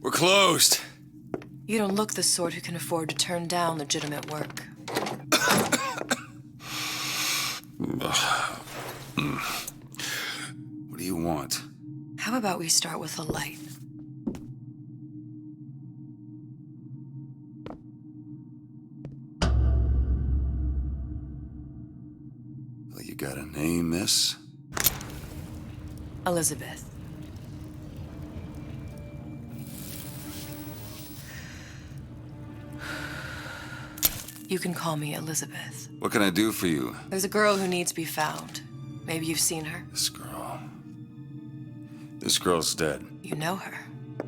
We're closed. You don't look the sort who can afford to turn down legitimate work. What do you want? How about we start with a light? Well, you got a name, miss? Elizabeth. You can call me Elizabeth. What can I do for you? There's a girl who needs to be found. Maybe you've seen her. This girl. This girl's dead. You know her.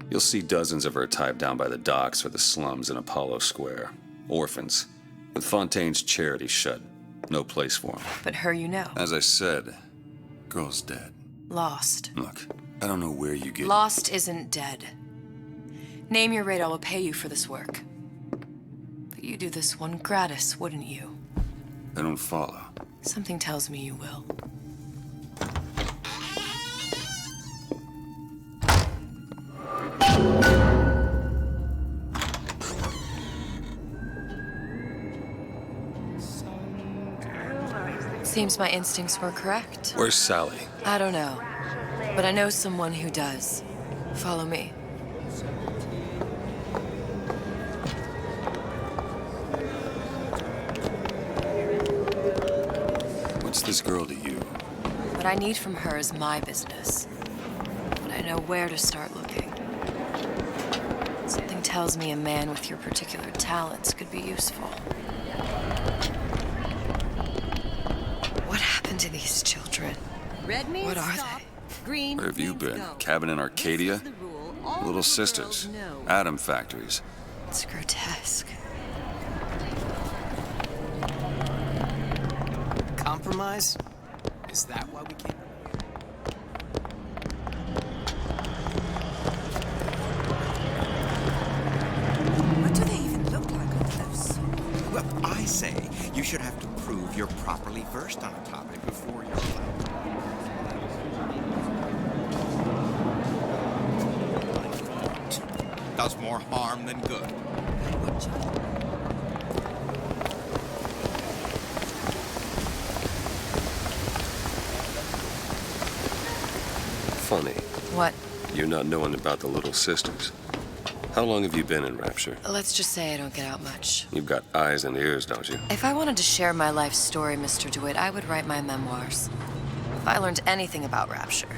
You'll see dozens of her tied down by the docks or the slums in Apollo Square. Orphans. With Fontaine's charity shut. No place for them. But her you know. As I said, girl's dead. Lost. Look, I don't know where you get... Lost isn't dead. Name your rate, I will pay you for this work. But you'd do this one gratis, wouldn't you? I don't follow. Something tells me you will. Seems my instincts were correct. Where's Sally? I don't know, but I know someone who does. Follow me. What's this girl to you? What I need from her is my business. But I know where to start looking. Something tells me a man with your particular talents could be useful. What happened to these children? Red means What are stop. they? Green Where have you means been? go. Cabin in Arcadia? This is the rule. All Little the sisters? girls know. Atom factories? It's grotesque. Compromise? Is that why we can't? What do they even look like on close? Well, I say you should have to prove you're properly versed on a topic before you're allowed. Does more harm than good. Funny. What? You're not knowing about the Little Sisters. How long have you been in Rapture? Let's just say I don't get out much. You've got eyes and ears, don't you? If I wanted to share my life story, Mr. DeWitt, I would write my memoirs. If I learned anything about Rapture,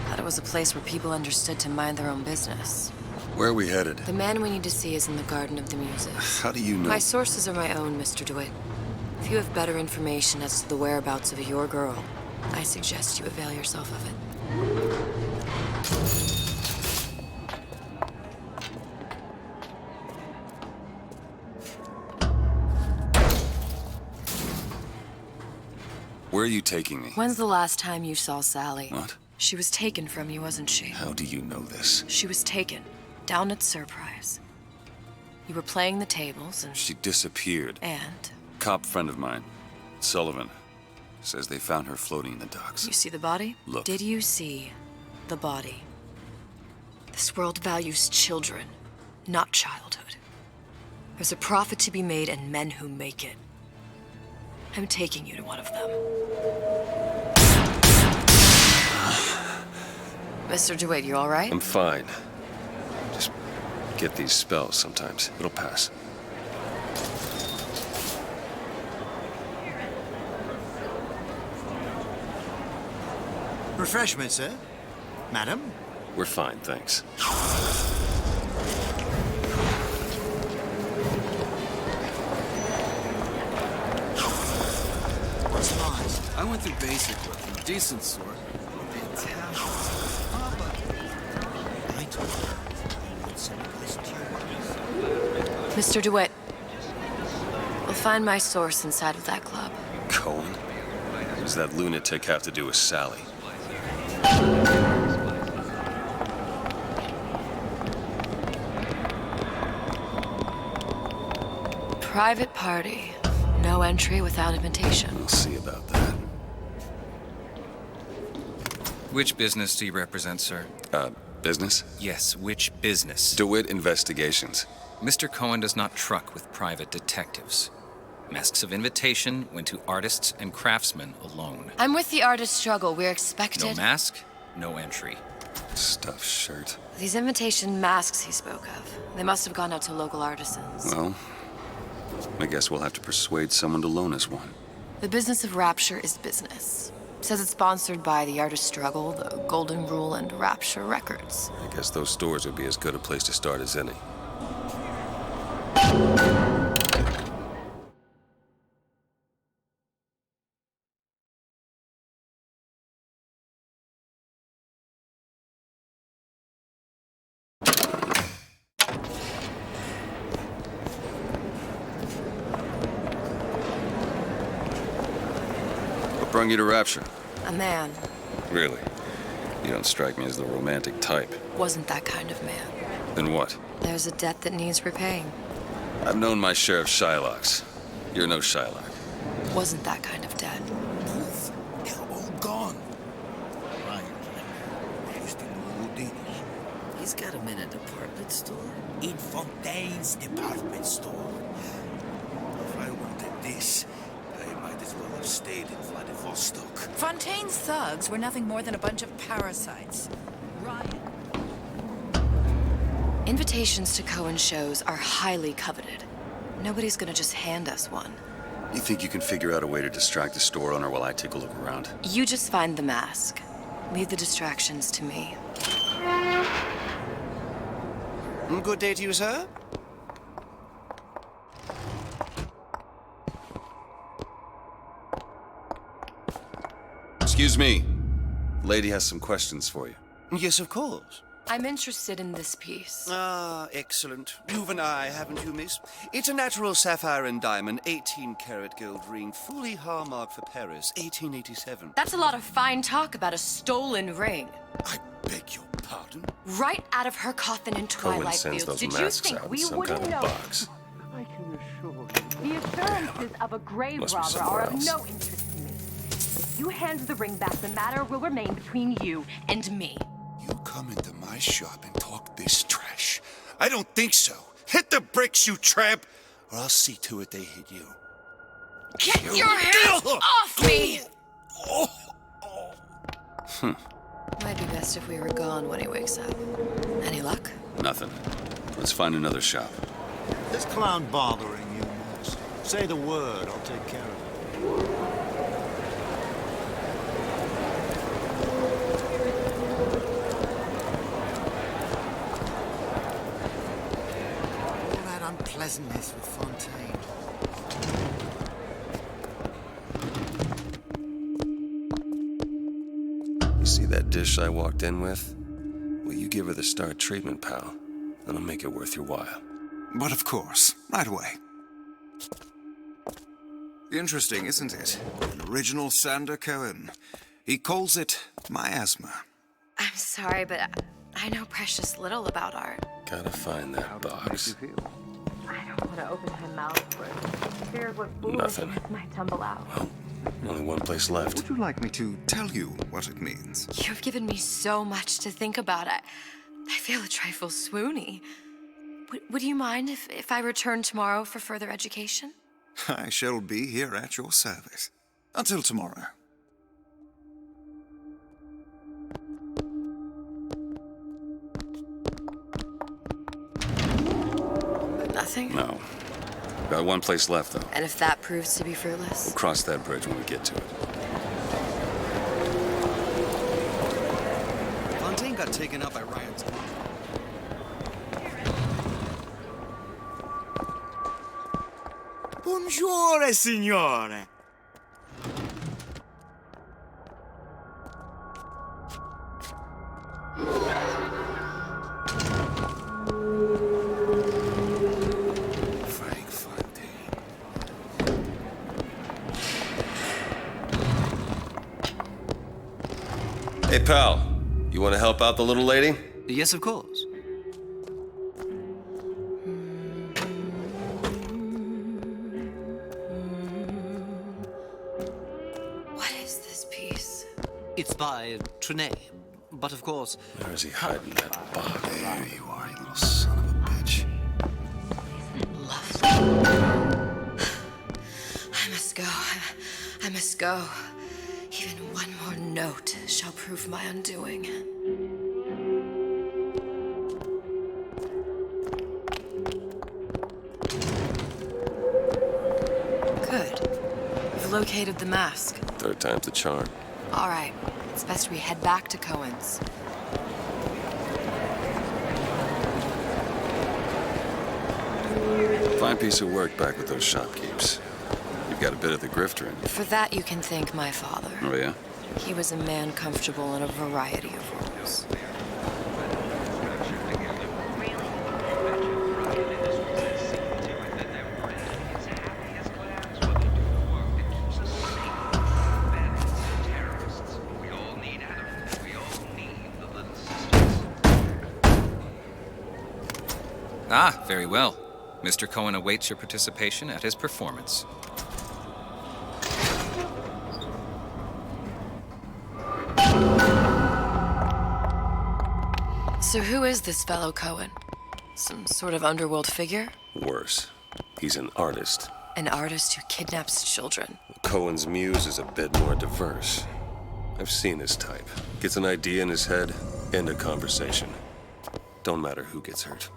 that it was a place where people understood to mind their own business. Where are we headed? The man we need to see is in the Garden of the Muses. How do you know? My sources are my own, Mr. DeWitt. If you have better information as to the whereabouts of your girl, I suggest you avail yourself of it. Where are you taking me? When's the last time you saw Sally? What? She was taken from you, wasn't she? How do you know this? She was taken, down at Surprise. You were playing the tables and... She disappeared. And? Cop friend of mine, Sullivan, says they found her floating in the docks. You see the body? Look. Did you see the body? This world values children, not childhood. There's a profit to be made and men who make it. I'm taking you to one of them. Mr. DeWitt, you all right? I'm fine. Just get these spells sometimes. It'll pass. Refreshment, sir? Madam? We're fine, thanks. What's lies? I went through basic work, decent sort. I told her. It's listen to your words. Mr. DeWitt, we'll find my source inside of that club. Cohen? What does that lunatic have to do with Sally? Private party. No entry without invitation. We'll see about that. Which business do you represent, sir? Business? Yes, which business? DeWitt Investigations. Mr. Cohen does not truck with private detectives. Masks of invitation went to artists and craftsmen alone. I'm with the artist struggle. We're expected. No mask, no entry. Stuffed shirt. These invitation masks he spoke of. They must have gone out to local artisans. Well, I guess we'll have to persuade someone to loan us one. The business of Rapture is business. Says it's sponsored by the Artist Struggle, the Golden Rule, and Rapture Records. I guess those stores would be as good a place to start as any. What brung you to Rapture? A man. Really? You don't strike me as the romantic type. Wasn't that kind of man. Then what? There's a debt that needs repaying. I've known my share of Shylocks. You're no Shylock. Wasn't that kind of debt. Poof, they're all gone. Ryan, just in Houdini. He's got him in a department store. In Fontaine's department store. If I wanted this, I might as well have stayed in Vladivostok. Fontaine's thugs were nothing more than a bunch of parasites. Ryan. Invitations to Cohen shows are highly coveted. Nobody's gonna just hand us one. You think you can figure out a way to distract the store owner while I take a look around? You just find the mask. Leave the distractions to me. Good day to you, sir. Excuse me. Lady has some questions for you. Yes, of course. I'm interested in this piece. Ah, excellent. You've an eye, haven't you, miss? It's a natural sapphire and diamond, 18-karat gold ring, fully hallmarked for Paris, 1887. That's a lot of fine talk about a stolen ring. I beg your pardon? Right out of her coffin in Cohen Twilight sends Fields. those Did you masks think out in we some wouldn't kind of know? box. I can assure you. The assurances of a grave Must be robber somewhere are of else. no interest to me. You hand the ring back, the matter will remain between you and me. You come into my shop and talk this trash? I don't think so. Hit the bricks, you tramp, or I'll see to it they hit you. Get your hands off me! Might be best if we were gone when he wakes up. Any luck? Nothing. Let's find another shop. This clown bothering you, Moss. Say the word, I'll take care of it. All that unpleasantness with Fontaine. You see that dish I walked in with? Will you give her the star treatment, pal? That'll make it worth your while. But of course, right away. Interesting, isn't it? An original Sander Cohen. He calls it miasma. I'm sorry, but I know precious little about art. Gotta find that box. I don't want to open my mouth for it. Feared what Nothing. foolishness might tumble out. Well, only one place left. Would you like me to tell you what it means? You've given me so much to think about. I feel a trifle swoony. Would you mind if I return tomorrow for further education? I shall be here at your service. Until tomorrow. Nothing? No. Got one place left, though. And if that proves to be fruitless? We'll cross that bridge when we get to it. Fontaine got taken out by riots. Buongiorno, signore. Frank Fontaine. Hey, pal. You want to help out the little lady? Yes, of course. What is this piece? It's by by Trine. But of course... Where is he hiding that bog? There you are, you little son of a bitch. I must go. I must go. Even one more note shall prove my undoing. Good. We've located the mask. Third time's the charm. All right. It's best we head back to Cohen's. Fine piece of work back with those shopkeepers. You've got a bit of the grifter in you. For that, you can thank my father. Oh, yeah? He was a man comfortable in a variety of roles. Ah, very well. Mr. Cohen awaits your participation at his performance. So who is this fellow Cohen? Some sort of underworld figure? Worse. He's an artist. An artist who kidnaps children. Cohen's muse is a bit more diverse. I've seen this type. Gets an idea in his head, end a conversation. Don't matter who gets hurt.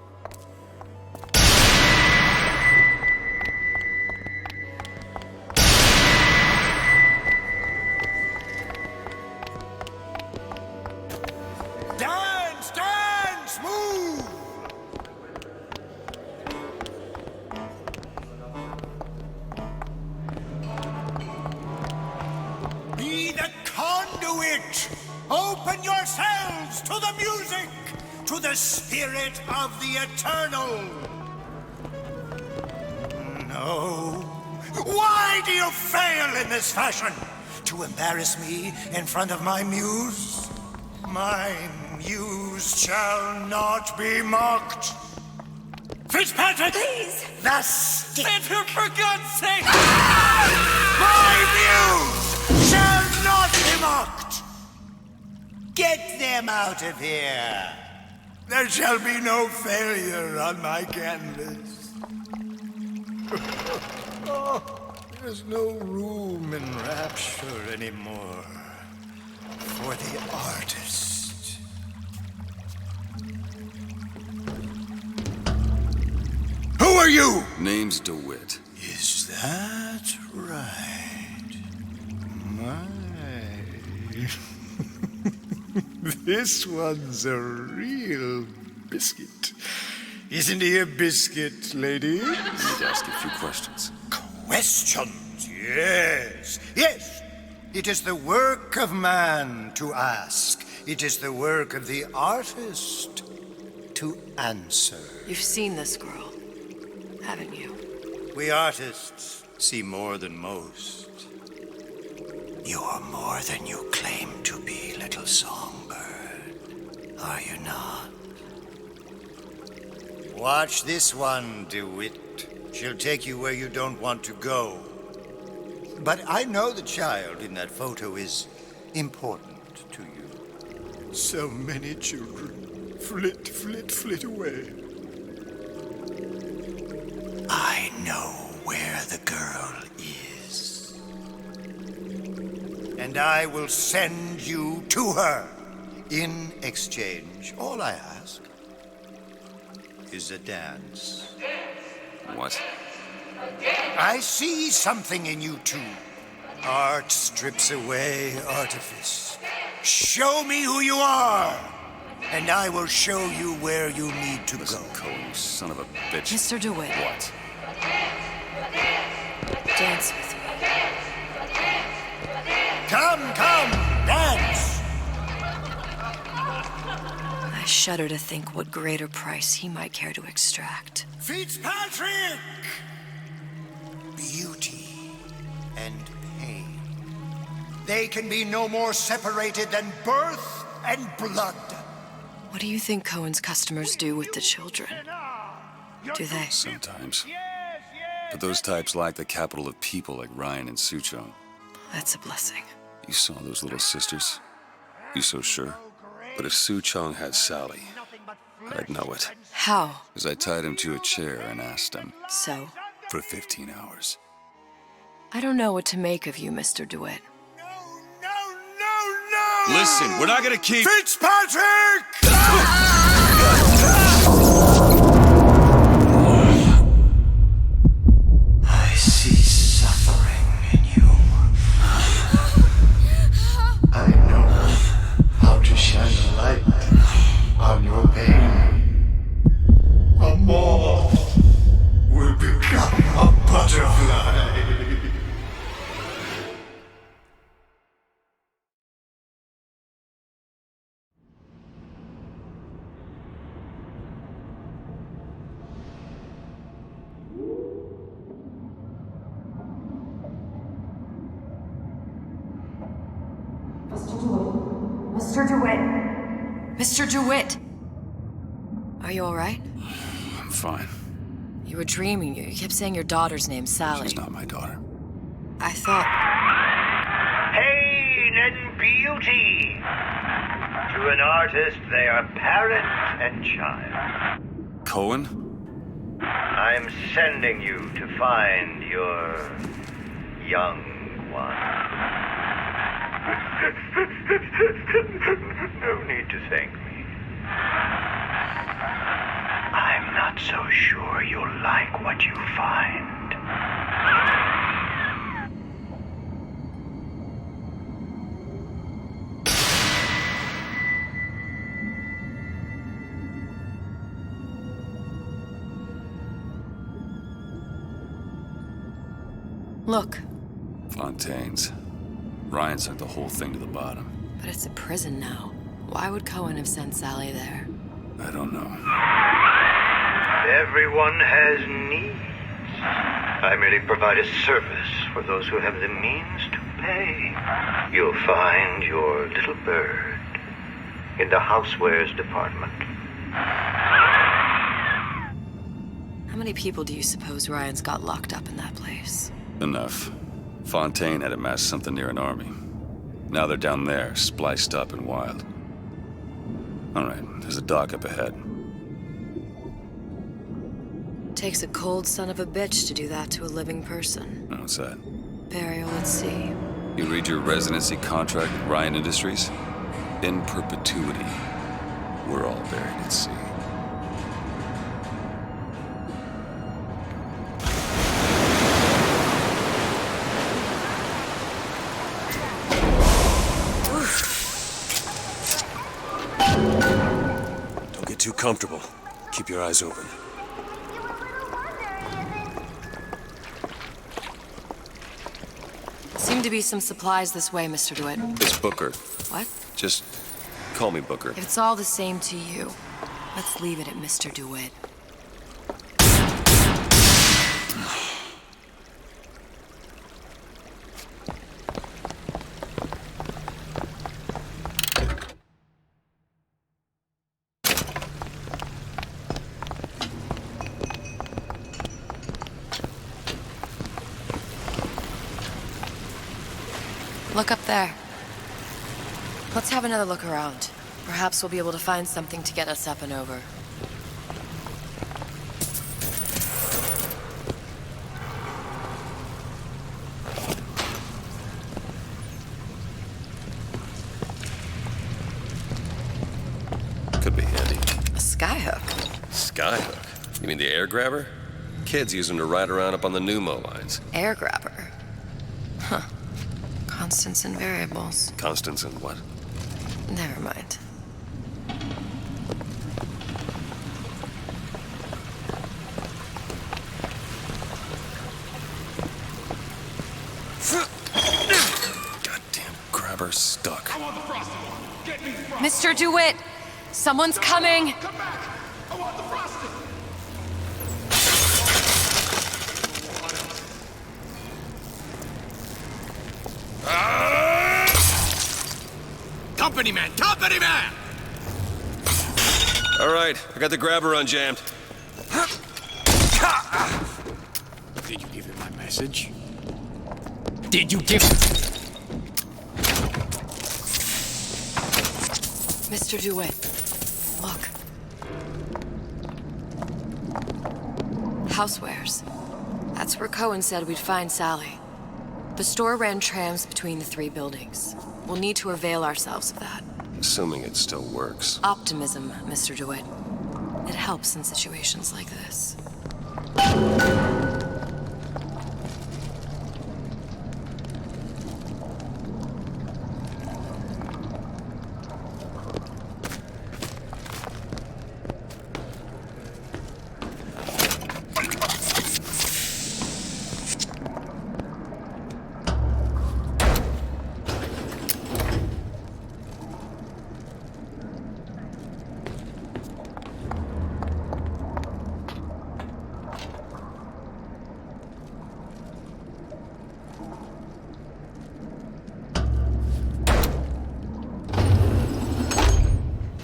Dance, dance, move! Be the conduit! Open yourselves to the music, to the spirit of the eternal! No. Why do you fail in this fashion? To embarrass me in front of my muse? My muse shall not be mocked. Fitzpatrick! Please! The stick! For God's sake! My muse shall not be mocked! Get them out of here! There shall be no failure on my canvas. Oh, there's no room in rapture anymore for the artist. Who are you? Name's DeWitt. Is that right? My. This one's a real biscuit. Isn't he a biscuit, lady? I need to ask you a few questions. Questions, yes. Yes. It is the work of man to ask. It is the work of the artist to answer. You've seen this girl, haven't you? We artists see more than most. You're more than you claim to be, little songbird. Are you not? Watch this one, DeWitt. She'll take you where you don't want to go. But I know the child in that photo is important to you. So many children flit, flit, flit away. I know where the girl is. And I will send you to her. In exchange, all I ask is a dance. What? I see something in you two. Art strips away artifice. Show me who you are, and I will show you where you need to Listen, go. Cole, you son of a bitch. Mr. DeWitt. What? Dance with me. Come, dance! I shudder to think what greater price he might care to extract. Fitzpatrick! Beauty and pain. They can be no more separated than birth and blood. What do you think Cohen's customers do with the children? Do they? Sometimes. But those types lack the capital of people like Ryan and Suchong. That's a blessing. You saw those little sisters? You so sure? But if Su Chong had Sally, I'd know it. How? Because I tied him to a chair and asked him. So? For 15 hours. I don't know what to make of you, Mr. DeWitt. Listen, we're not gonna keep... Fitzpatrick! I see suffering in you. I know how to shine a light on your pain. A moth will become a butterfly. Mr. DeWitt! Mr. DeWitt! Are you alright? I'm fine. You were dreaming. You kept saying your daughter's name, Sally. She's not my daughter. I thought... Pain and beauty. To an artist, they are parent and child. Cohen? I'm sending you to find your young one. No need to thank me. I'm not so sure you'll like what you find. Look. Fontaine's. Ryan sent the whole thing to the bottom. But it's a prison now. Why would Cohen have sent Sally there? I don't know. Everyone has needs. I merely provide a service for those who have the means to pay. You'll find your little bird in the housewares department. How many people do you suppose Ryan's got locked up in that place? Enough. Fontaine had amassed something near an army. Now they're down there, spliced up and wild. All right, there's a dock up ahead. Takes a cold son of a bitch to do that to a living person. What's that? Burial at sea. You read your residency contract with Ryan Industries? In perpetuity, we're all buried at sea. Don't get too comfortable. Keep your eyes open. Seem to be some supplies this way, Mr. DeWitt. It's Booker. What? Just call me Booker. If it's all the same to you, let's leave it at Mr. DeWitt. Look up there. Let's have another look around. Perhaps we'll be able to find something to get us up and over. Could be handy. A skyhook? Skyhook? You mean the air grabber? Kids use them to ride around up on the pneumo lines. Air grabber? Huh. Constants and variables. Constants and what? Never mind. Goddamn grabber stuck. Mr. DeWitt! Someone's coming! Come back! I want the frosting! Company man! Company man! All right, I got the grabber unjammed. Did you give him my message? Did you give him? Mr. DeWitt, look. Housewares. That's where Cohen said we'd find Sally. The store ran trams between the 3 buildings. We'll need to avail ourselves of that. Assuming it still works. Optimism, Mr. DeWitt. It helps in situations like this.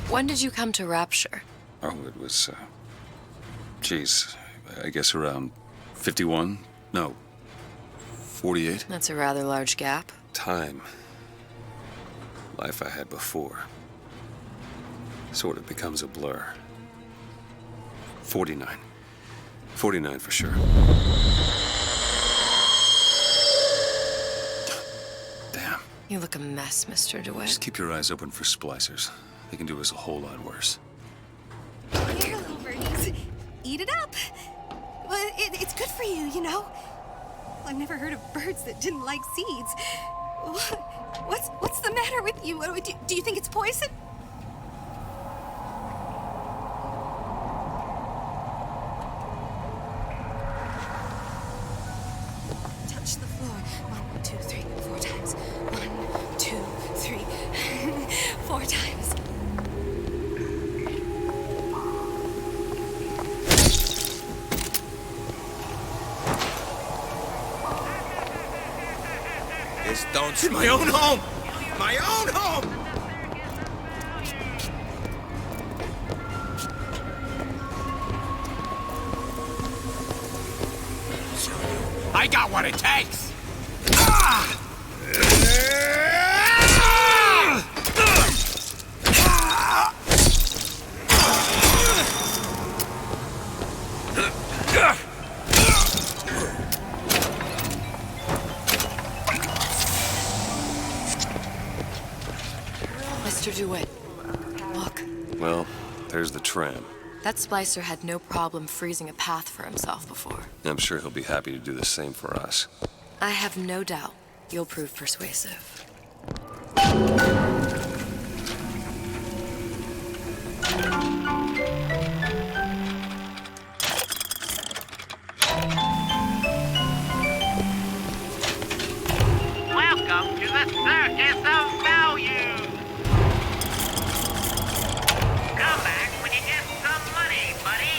When did you come to Rapture? Oh, it was, geez, I guess around 51? No, 48? That's a rather large gap. Time. Life I had before. Sort of becomes a blur. 49. 49 for sure. Damn. You look a mess, Mr. DeWitt. Just keep your eyes open for splicers. They can do us a whole lot worse. Here, little birdies. Eat it up. Well, it's good for you, you know? I've never heard of birds that didn't like seeds. What's the matter with you? Do you think it's poison? Touch the floor. 1, 2, 3, 4 times. 1, 2, 3, 4 times. Don't see my own home! My own home! I got what it takes! Ah! Mr. DeWitt, look. Well, there's the tram. That splicer had no problem freezing a path for himself before. I'm sure he'll be happy to do the same for us. I have no doubt you'll prove persuasive. Welcome to the Circus of Value! Come back when you get some money, buddy!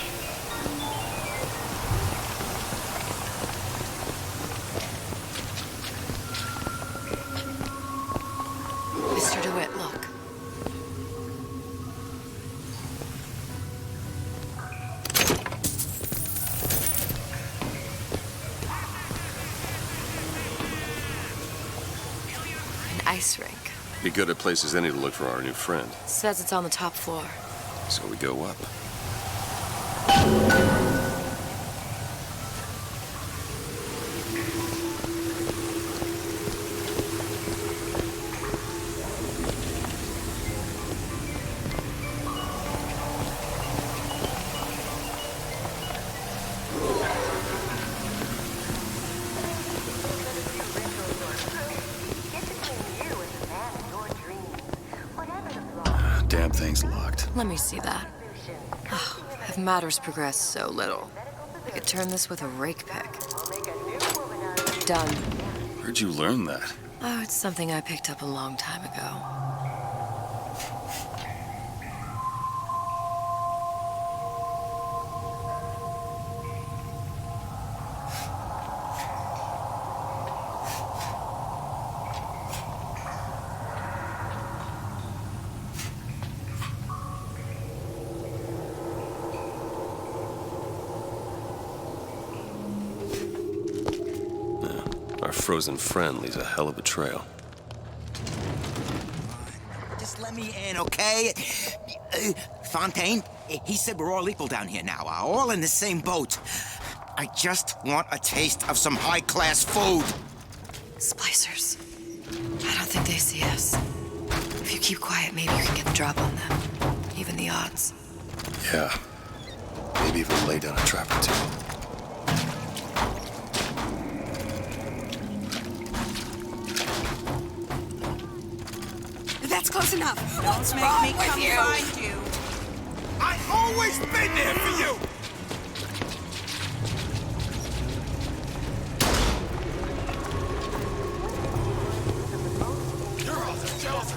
Mr. DeWitt, look. An ice rink. Be good at places any to look for our new friend. Says it's on the top floor. So we go up. Damn thing's locked. Let me see that. Oh, have matters progressed so little? I could turn this with a rake pick. Done. Where'd you learn that? Oh, it's something I picked up a long time ago. Our frozen friend leaves a hell of a trail. Just Just let me in, okay? Fontaine, he said we're all equal down here now, all in the same boat. I just want a taste of some high-class food. Splicers. I don't think they see us. If you keep quiet, maybe you can get the drop on them. Even the odds. Yeah. Maybe even lay down a trap or two. That's close enough. What's Don't wrong make me with come you? find you. I've always been there for you! You're all just jealous.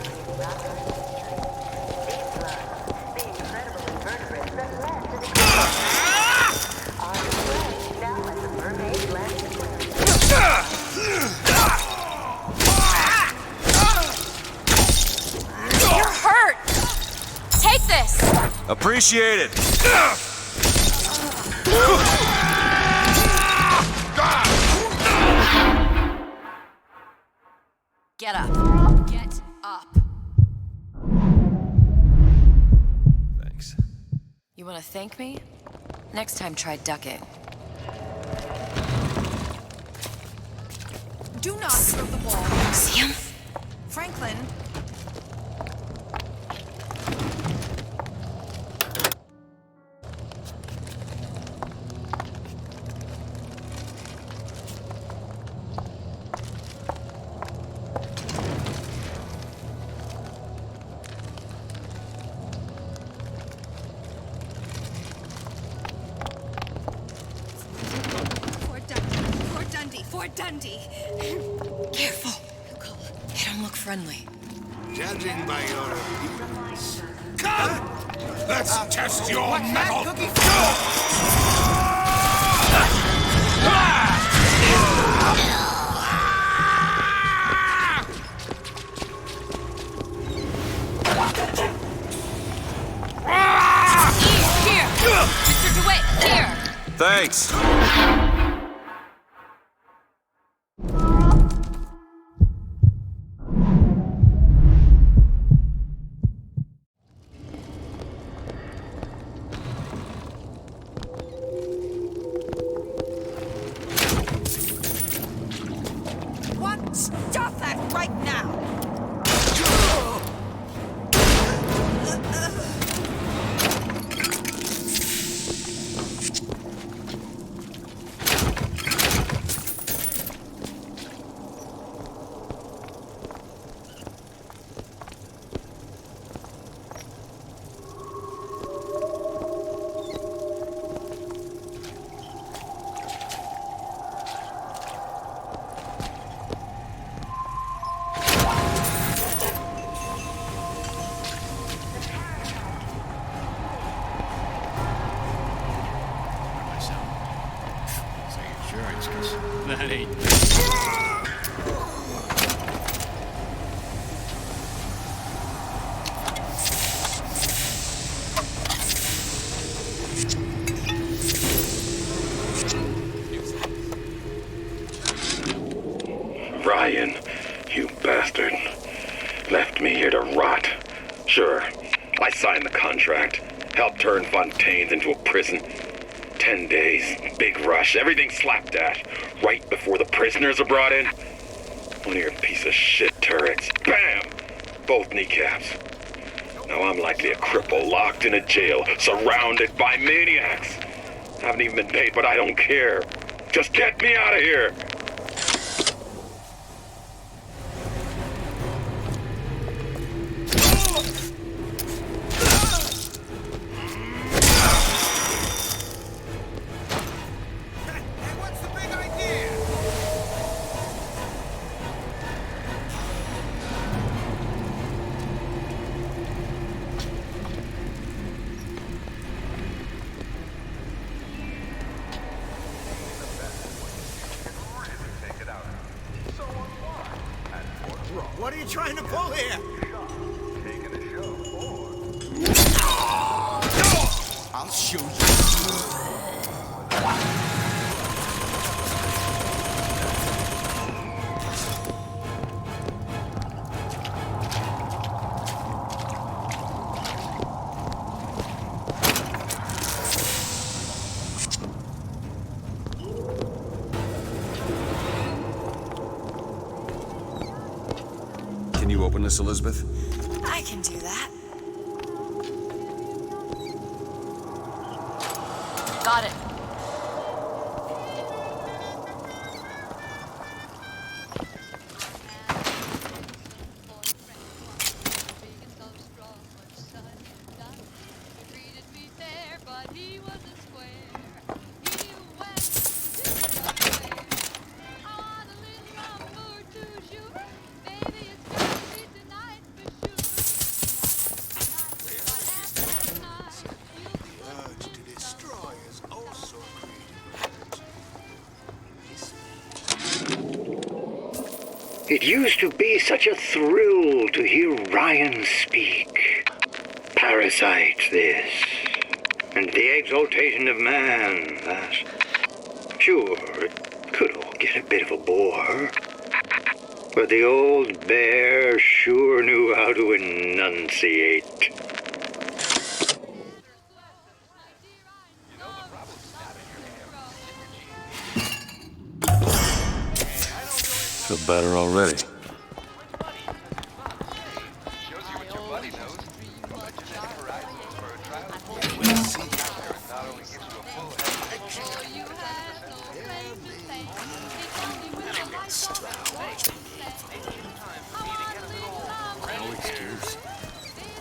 You're hurt! Take this! Appreciate it! Get up. Get up. Thanks. You want to thank me? Next time, try ducking. Do not throw the ball. See him? Franklin. Fort Dundee. Careful. They don't look friendly. Judging by your appearance. Come! Let's test your metal! Here! Mr. DeWitt, here! Thanks! What? Stop that right now! That ain't... Ryan, you bastard. Left me here to rot. Sure, I signed the contract. Helped turn Fontaine's into a prison. 10 days, big rush, everything slapdash. Right before the prisoners are brought in. One of your piece of shit turrets. Bam! Both kneecaps. Now I'm likely a cripple locked in a jail, surrounded by maniacs. Haven't even been paid, but I don't care. Just get me out of here! What are you trying to pull here? I'll show you. Miss Elizabeth? I can do that. Got it. It used to be such a thrill to hear Ryan speak. Parasite, this. And the exaltation of man, that. Sure, it could all get a bit of a bore. But the old bear sure knew how to enunciate. Feel better already.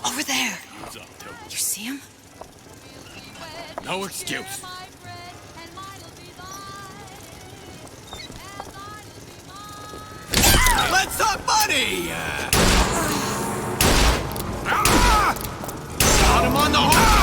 Over there. You see him? No excuse. Let's talk money! Got him on the horn!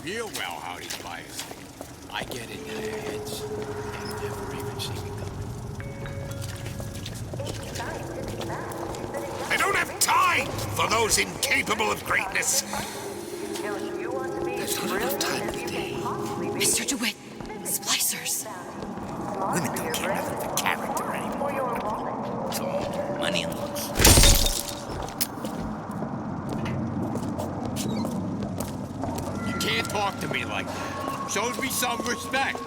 Real well how these buyers think. I get in their heads. They never even see me coming. I don't have time for those incapable of greatness. There's not enough time in the day. Mr. DeWitt, splicers. Women don't care nothing for character anymore. It's all money and looks. You can't talk to me like that. Shows me some respect. You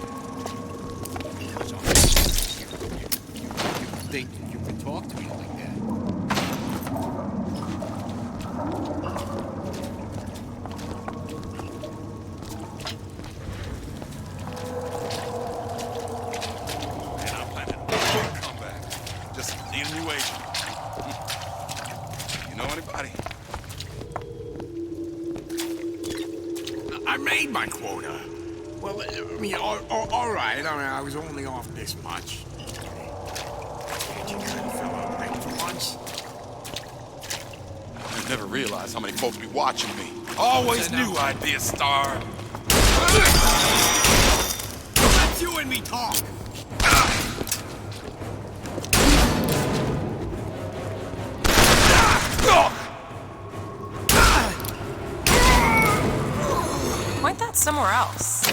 think you can talk to me like that? Need a new agent. You know anybody? I made my quota. Well, I mean, all right. I mean, I was only off this much. Can't you cut a fellow a break for once? I never realized how many folks be watching me. Always knew I'd be a star. Let you and me talk. Point that somewhere else.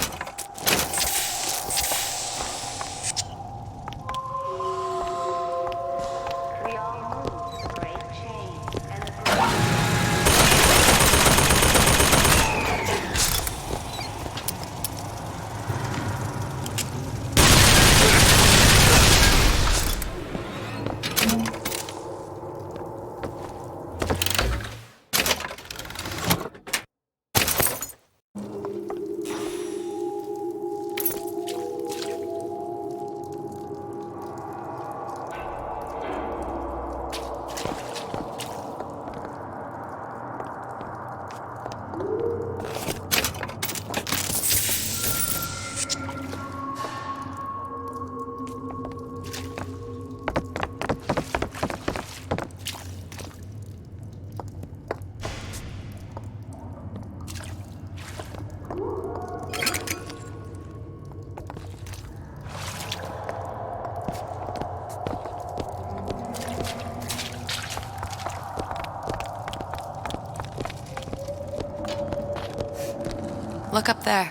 Look up there.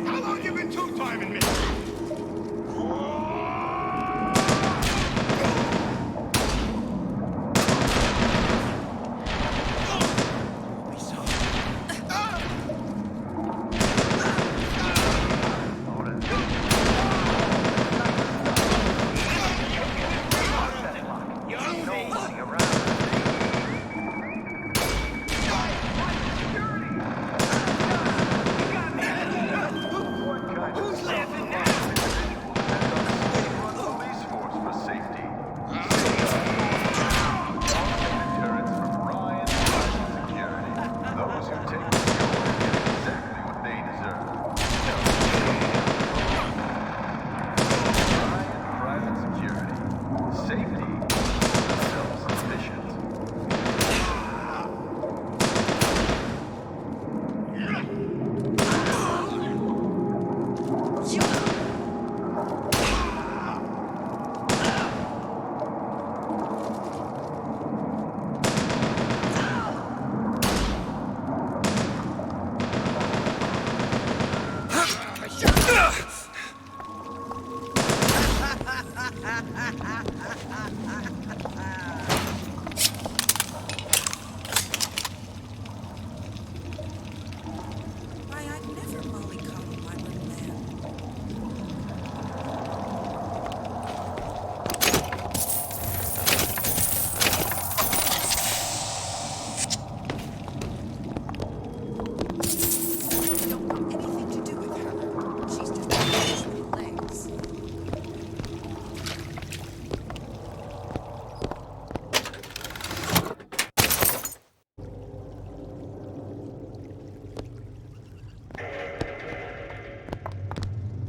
How long you been two-timing me?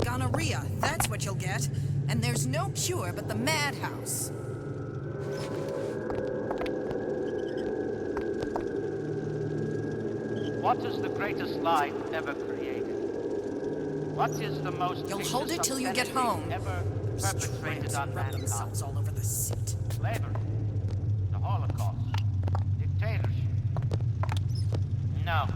Gonorrhea, that's what you'll get. And there's no cure but the madhouse. What is the greatest life ever created? What is the most You'll vicious hold it till you get home. ever perpetrated on Rub themselves mankind? all over the seat. Slavery, the Holocaust, dictatorship. No.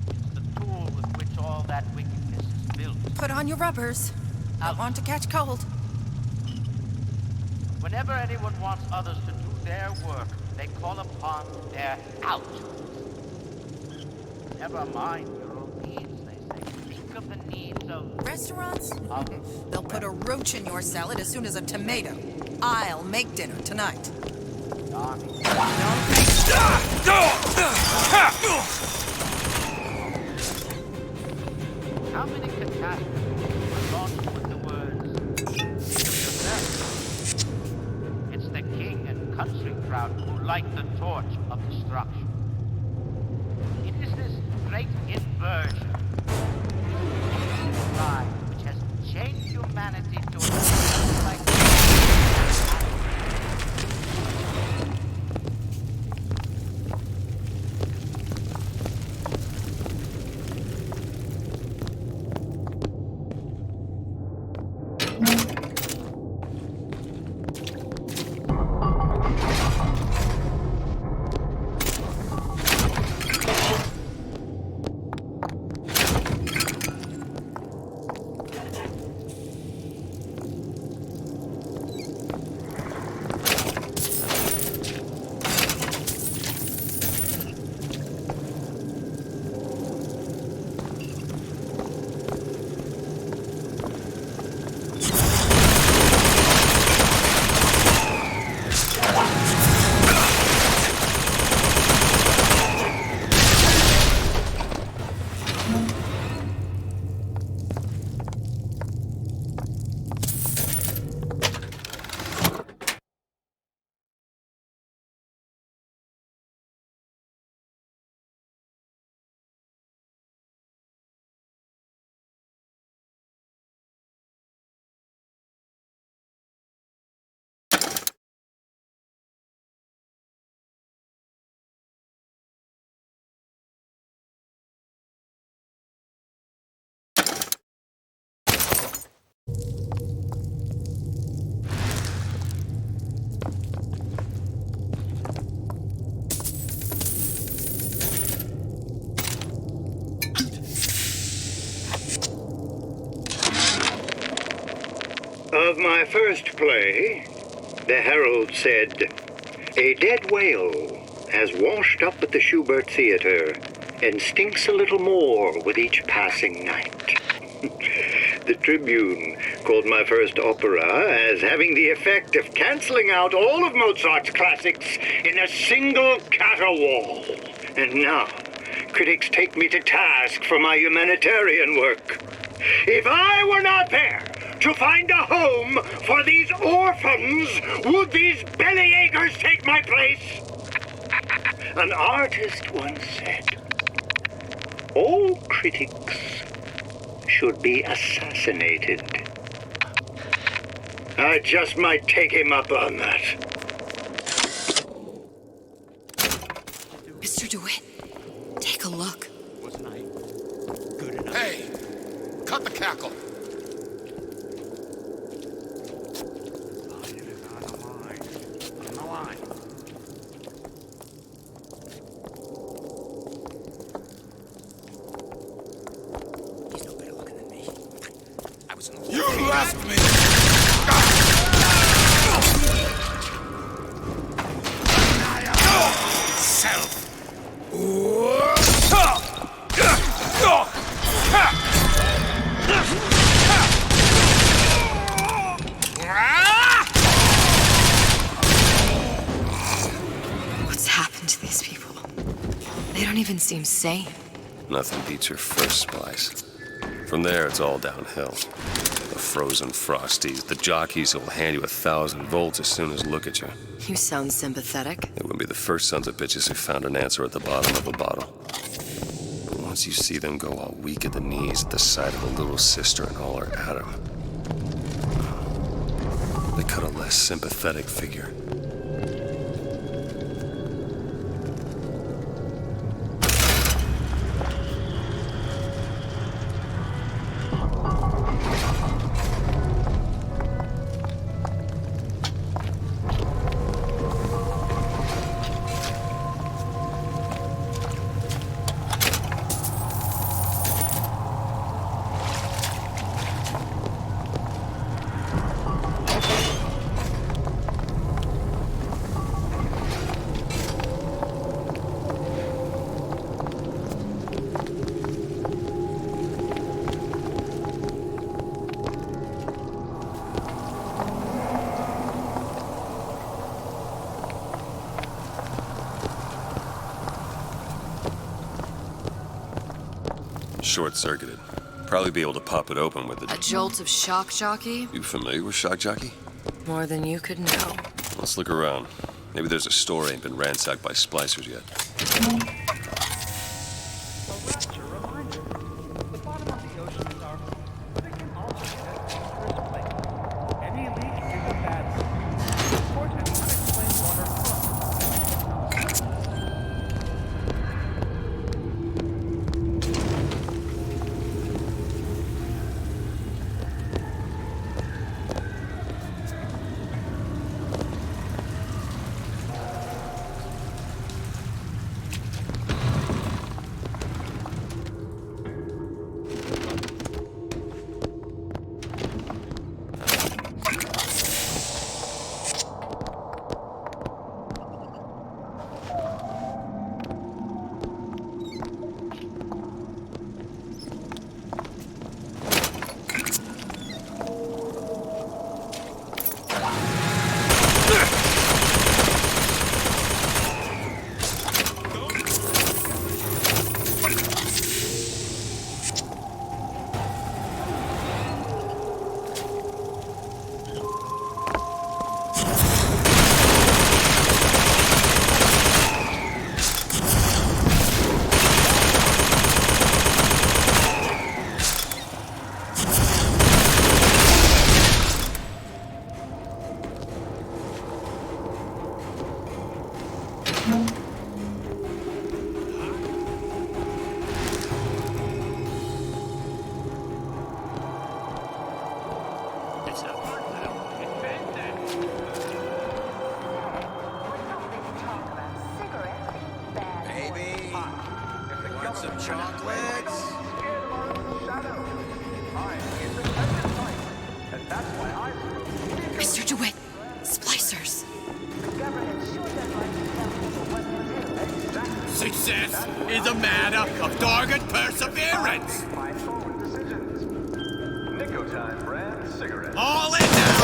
It's the tool with which all that wickedness is built. Put on your rubbers. Don't want to catch cold. Whenever anyone wants others to do their work, they call upon their out. Never mind your own needs, they say. Think of the needs of Restaurants? They'll put a roach in your salad as soon as a tomato. I'll make dinner tonight. How many catastrophes were launched with the words, "Think of yourself"? It's the king and country crowd who light the torch of destruction. It is this great inversion, pride, which has changed humanity to a place like Of my first play, the herald said, "A dead whale has washed up at the Schubert Theater and stinks a little more with each passing night." The Tribune called my first opera as having the effect of canceling out all of Mozart's classics in a single caterwaul. And now, critics take me to task for my humanitarian work. If I were not there to find a home for these orphans, would these bellyachers take my place? An artist once said, "All critics should be assassinated." I just might take him up on that. Mr. DeWitt, take a look. Wasn't I good enough? Hey, cut the cackle. On the line. He's no better looking than me. I was in the You left me! Self. What's happened to these people? They don't even seem sane. Nothing beats your first splice. From there, it's all downhill. The frozen frosties, the jockeys who will hand you 1,000 volts as soon as look at you. You sound sympathetic. They wouldn't be the first sons of bitches who found an answer at the bottom of a bottle. But once you see them go all weak at the knees at the sight of a little sister and all her Adam, they cut a less sympathetic figure. short-circuited. Probably be able to pop it open with A the... jolt of shock jockey? You familiar with shock jockey? More than you could know. Let's look around. Maybe there's a store ain't been ransacked by splicers yet. Mr. DeWitt, splicers. Success is a matter of dogged perseverance. Nicotime brand cigarette. All in now.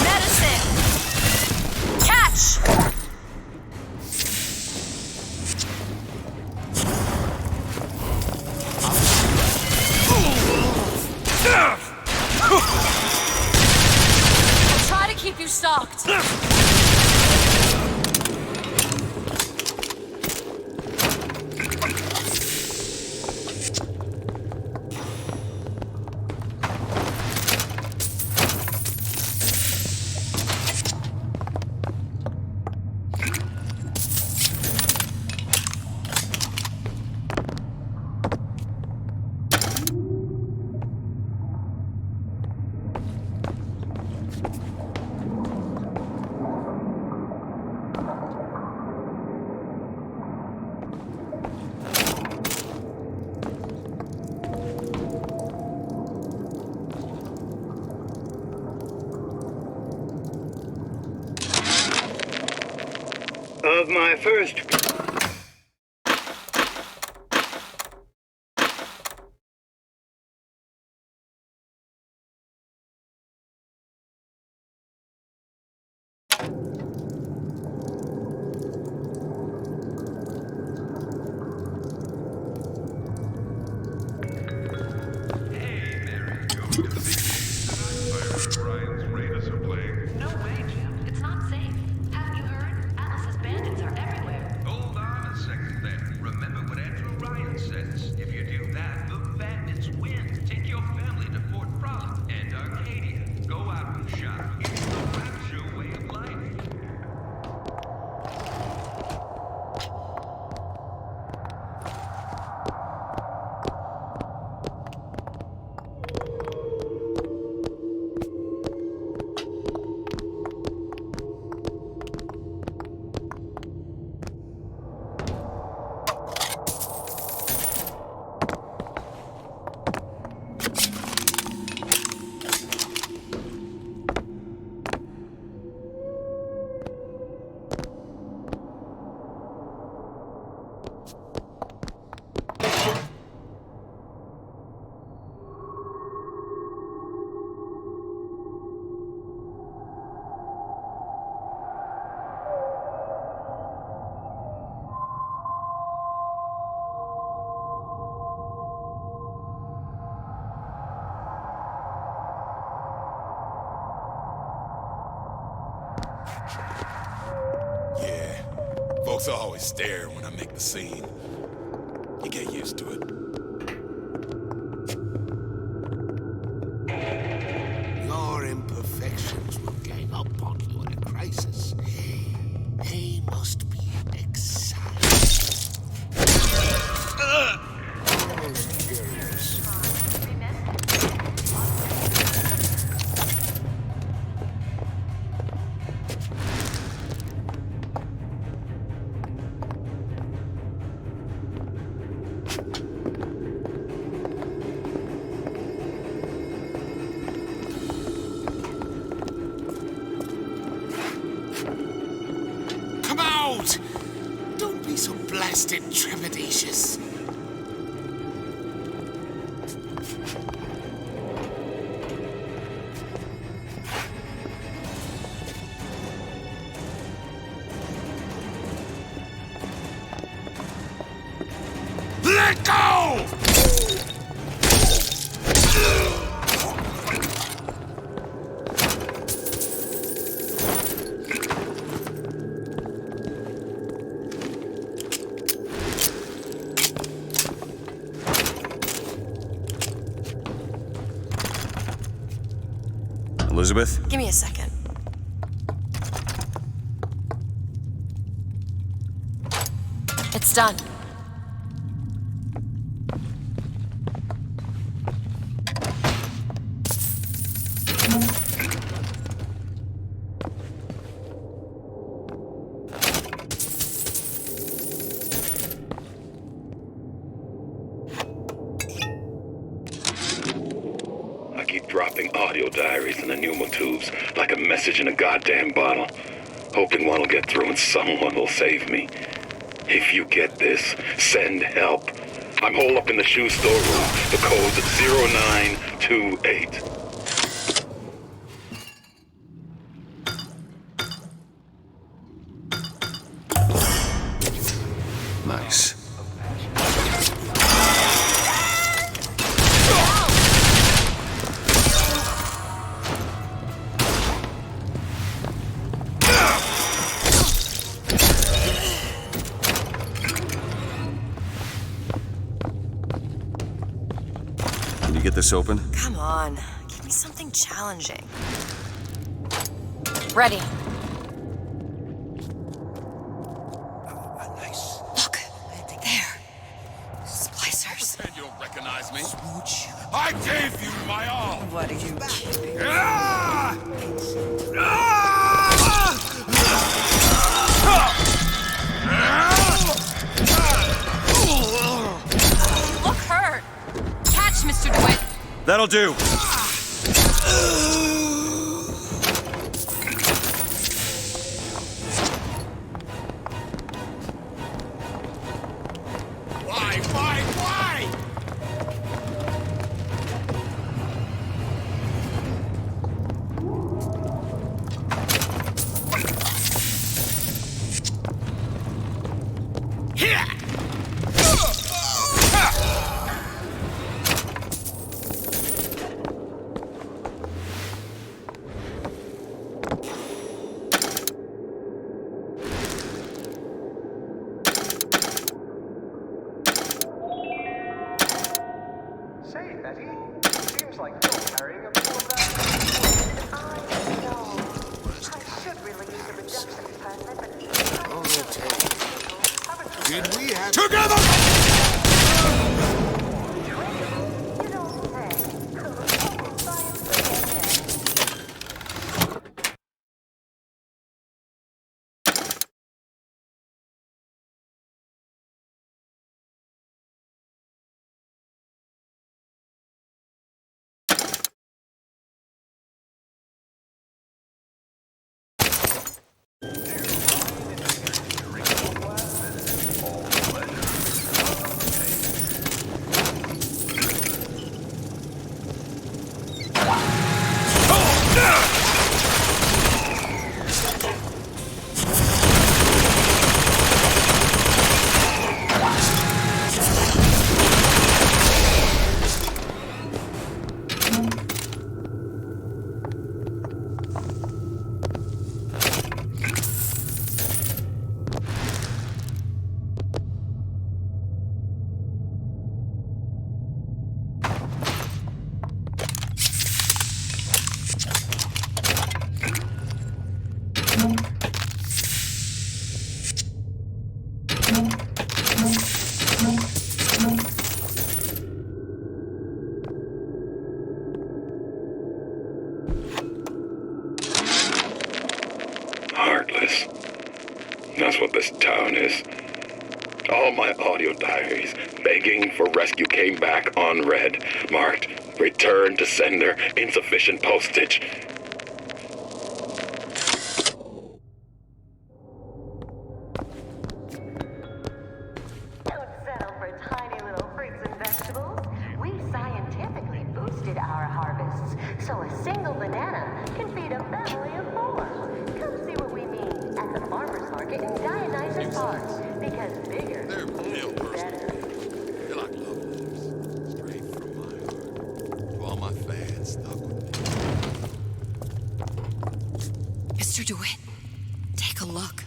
Medicine! Catch! I'll try to keep you stocked. Of my first No way, Jim. It's not safe. Haven't you heard? Atlas's bandits are everywhere. Hold on a second then. Remember what Andrew Ryan says. If you do that, the bandits win. Take your family to Fort Frolic and Arcadia. Go out and shop. It's the rapture way of life. Folks always stare when I make the scene. You get used to it. Your imperfections will gang up on you in a crisis. They must be exciting. Most curious. Come out! Don't be so blasted trepidatious. Let go! Elizabeth? Give me a second. It's done. I keep dropping audio diaries in the pneumotubes like a message in a goddamn bottle, hoping one will get through and someone will save me. If you get this, send help. I'm holed up in the shoe store room. The code's 0928. Nice. Can you get this open? Come on. Give me something challenging. Ready. Nice. Look. There. Splicers. And you'll recognize me. Smooch. I gave you my all. What are you kidding? Ah! You look hurt. Catch, Mr. DeWitt. That'll do. Why? Say, Betty, seems like you're carrying a bit of that. I know. I should really use a reduction permit, but Did we have... Together! you don't this. That's what this town is. All my audio diaries begging for rescue came back unread, marked return to sender, insufficient postage. Don't settle for tiny little fruits and vegetables. We scientifically boosted our harvests, so a single banana can feed a family of 4. Come see what we mean at the farmer's market in Dionysus Park, because bigger is better. You're like love letters, straight from my heart. To all my fans stuck with me. Mr. DeWitt, take a look.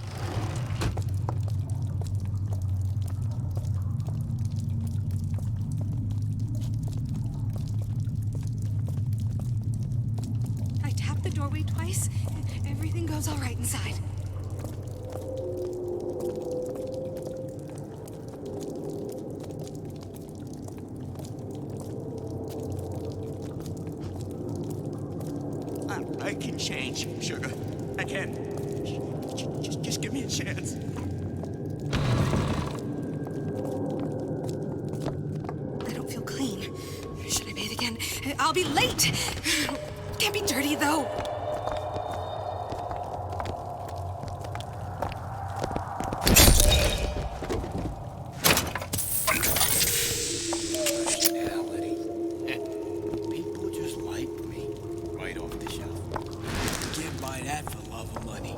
I tapped the doorway twice. Everything goes all right inside. I can change, sugar. I can. Just give me a chance. I don't feel clean. Should I bathe again? I'll be late. Can't be dirty, though. People just like me. Right off the shelf. Can't buy that for love of money.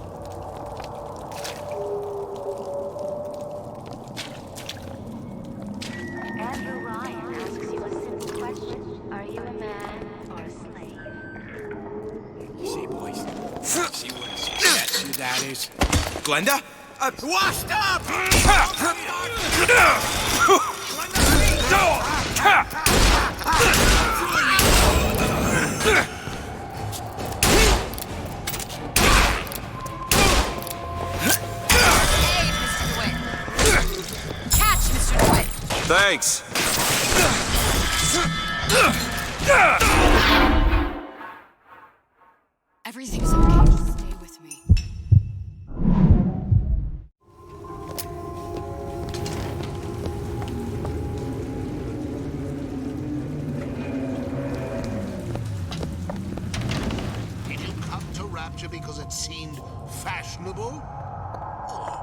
Andrew Ryan asks you a simple question. Are you a man or a slave? You see, boys? See what statue that is? Glenda? Washed up! Catch, Mr. DeWitt. Thanks. Everything's okay. Stay with me. Did you come to Rapture because it seemed fashionable? Or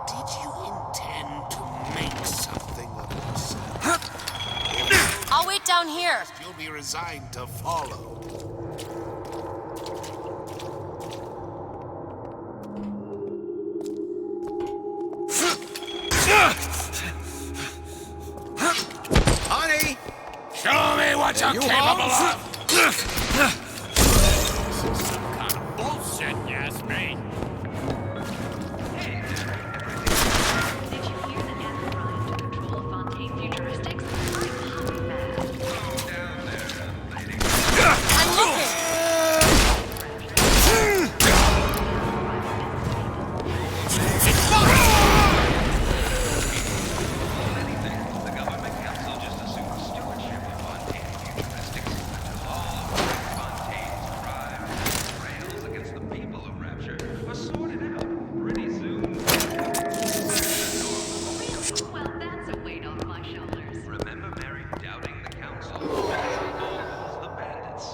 did you intend to make something of yourself? I'll wait down here. You'll be resigned to follow. Honey! Show me what you're You capable home? of! This is some kind of bullshit, you ask me. Did you hear that Andrew Ryan took control of Fontaine Futuristics? I'm hot mad. I'm looking. The government council just assumed stewardship of Fontaine Futuristics until all of Fontaine's crimes and betrayals against the people of Rapture were sorted out pretty soon. Well, that's a weight off my shoulders. Remember Mary doubting the council? Bulls the bandits.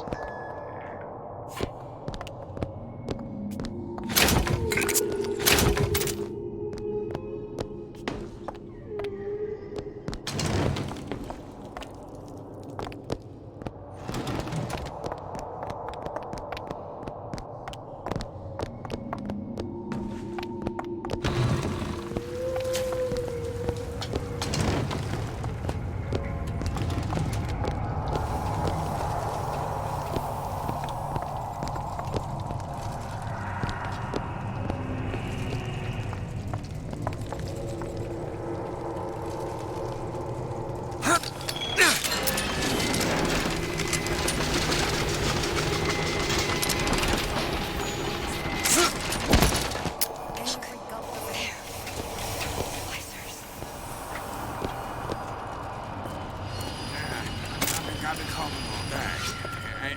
I've been calling him all day.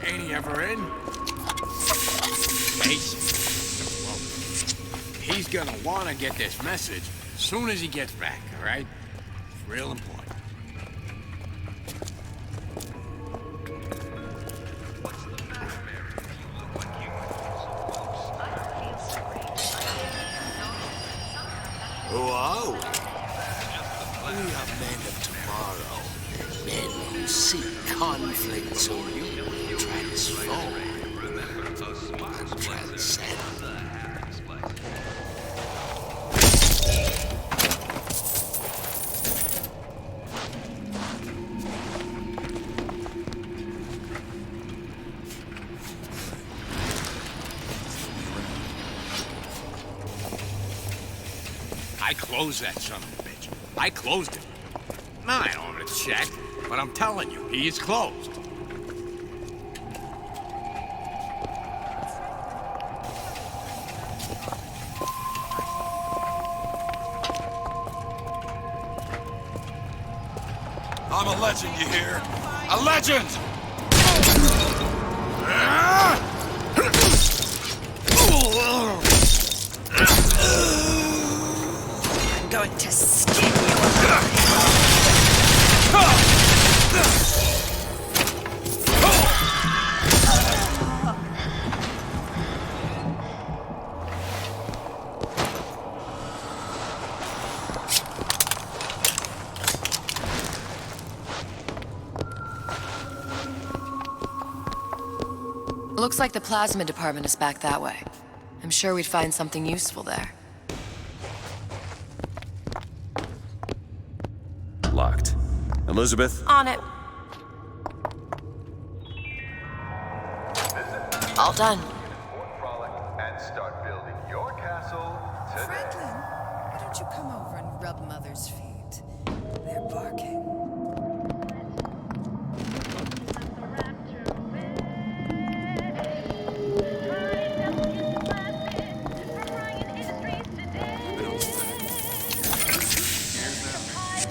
Ain't he ever in? Ace? Well, he's gonna wanna get this message as soon as he gets back, all right? It's real important. Who are we? We are men of tomorrow. Men who seek conflict so you will transform and transcend. I closed that son of a bitch. I closed it. Now, I don't have to check, but I'm telling you, he is closed. I'm a legend, you hear? A legend! I'm going to skin you. Looks like the plasma department is back that way. I'm sure we'd find something useful there. Locked. Elizabeth? On it. All done. And start building your castle today. Franklin, why don't you come over and rub Mother's feet? They're barking.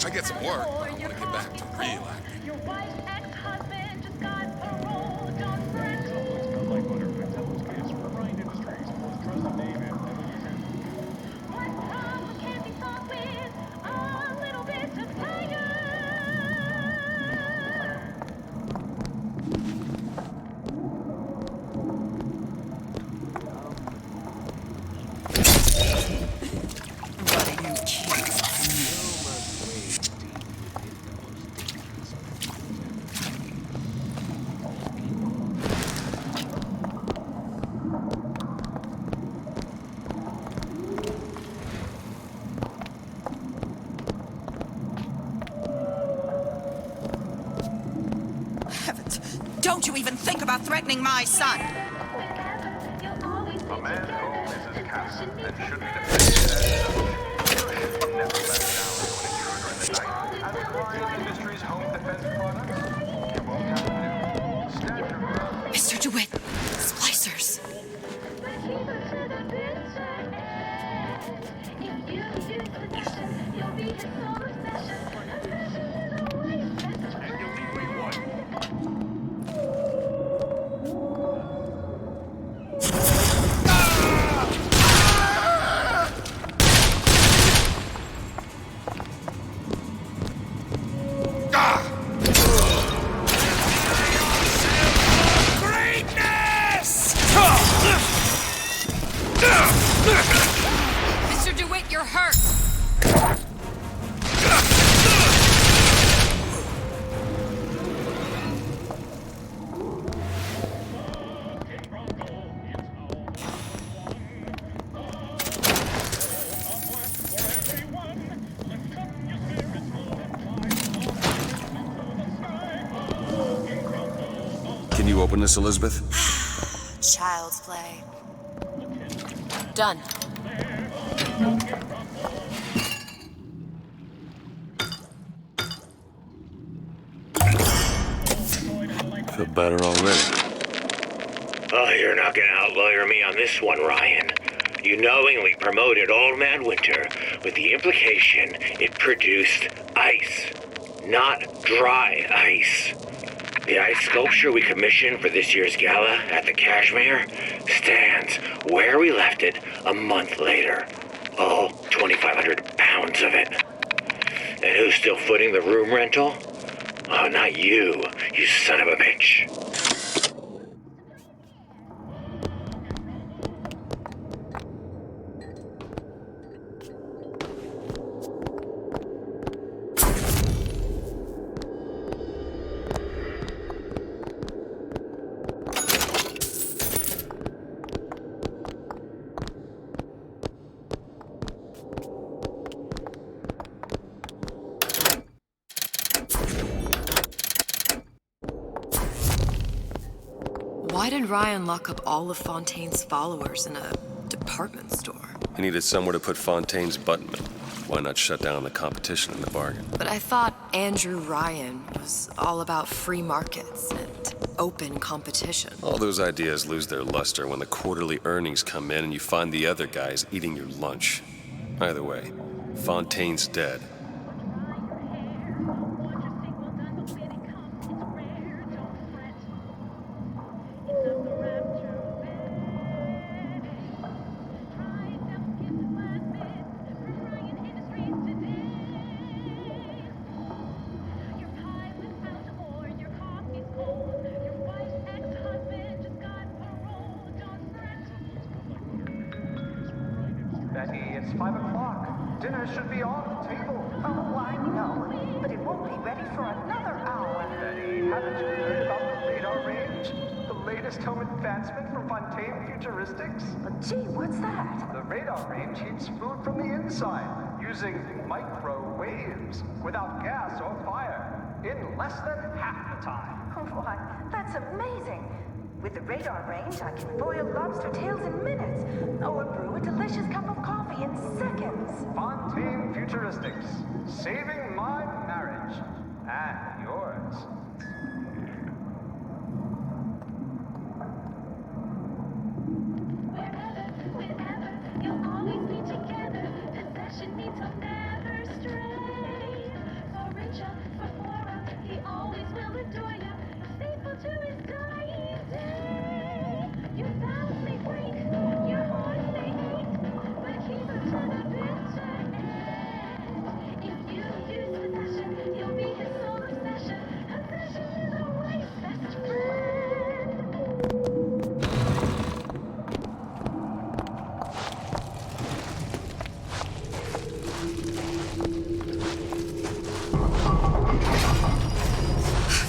I get some work, but I want to get back to real acting. Your wife's ex-husband just got parole. Don't fret. Like butter, Patello's kids for Ryan Industries. Most trusted name in What problems can't be solved with a little bit of fire? What are you cute? Heavens, don't you even think about threatening my son! A man who is his castle and should be defended as such. Should never back down to an intruder in the night. As Ryan Industries home defense products, you won't have to do. Stand your ground. Mr. DeWitt, splicers. Mr. DeWitt, you're hurt. Can you open this, Elizabeth? Child's play. Done. Feel better already. Oh, you're not gonna outlawyer me on this one, Ryan. You knowingly promoted Old Man Winter with the implication it produced ice, not dry ice. The ice sculpture we commissioned for this year's gala at the Kashmir stands where we left it a month later. All 2,500 pounds of it. And who's still footing the room rental? Oh, not you, you son of a bitch. Why did Ryan lock up all of Fontaine's followers in a department store? He needed somewhere to put Fontaine's buttonman. Why not shut down the competition in the bargain? But I thought Andrew Ryan was all about free markets and open competition. All those ideas lose their luster when the quarterly earnings come in and you find the other guys eating your lunch. Either way, Fontaine's dead. Betty, it's 5 o'clock. Dinner should be on the table. Oh, I know, but it won't be ready for another hour. Betty, haven't you heard about the radar range? The latest home advancement from Fontaine Futuristics? Gee, what's that? The radar range heats food from the inside, using microwaves, without gas or fire, in less than half the time. Why, that's amazing. With the radar range, I can boil lobster tails in minutes, or brew a delicious cup of coffee in seconds. Fontaine Futuristics, saving my marriage and yours. You'll always be together. Possession means he'll never stray. For richer, for poorer, he always will adore you. Faithful to his dying day. Your vows may break, your heart may ache, but keep it to the bitter end. If you use possession, you'll be his sole obsession. Possession is a wife's best friend.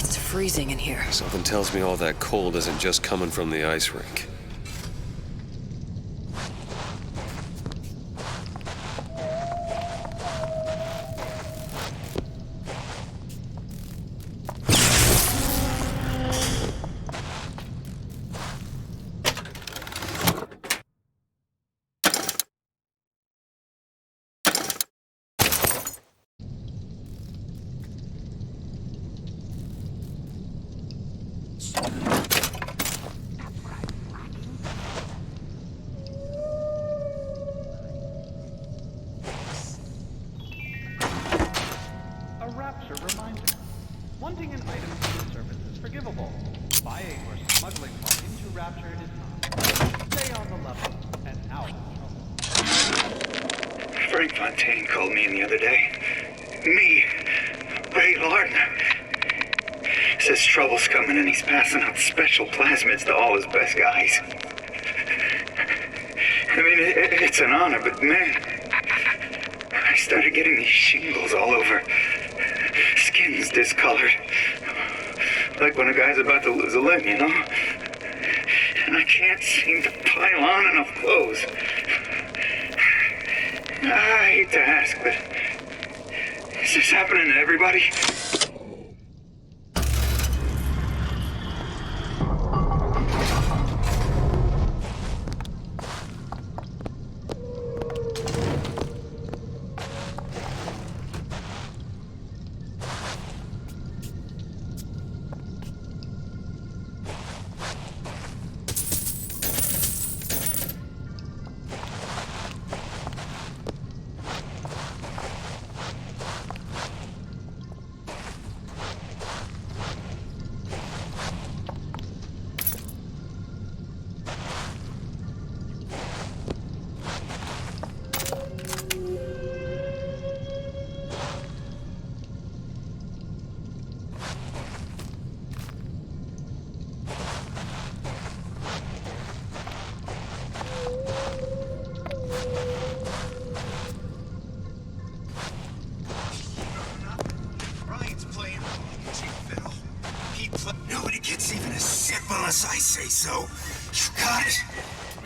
It's freezing in here. Something tells me all that cold isn't just coming from the ice rink. A rapture reminder. Wanting an item from the surface is forgivable. Buying or smuggling one into rapture is not. Stay on the level and out of trouble. Frank Fontaine called me in the other day. Me, Ray Lardner. Says trouble's coming and he's passing out special plasmids to all his best guys. I mean, it's an honor, but man, I started getting these shingles all over. Skin's discolored. Like when a guy's about to lose a limb, you know? And I can't seem to pile on enough clothes. I hate to ask, but is this happening to everybody? once I say so. You got it.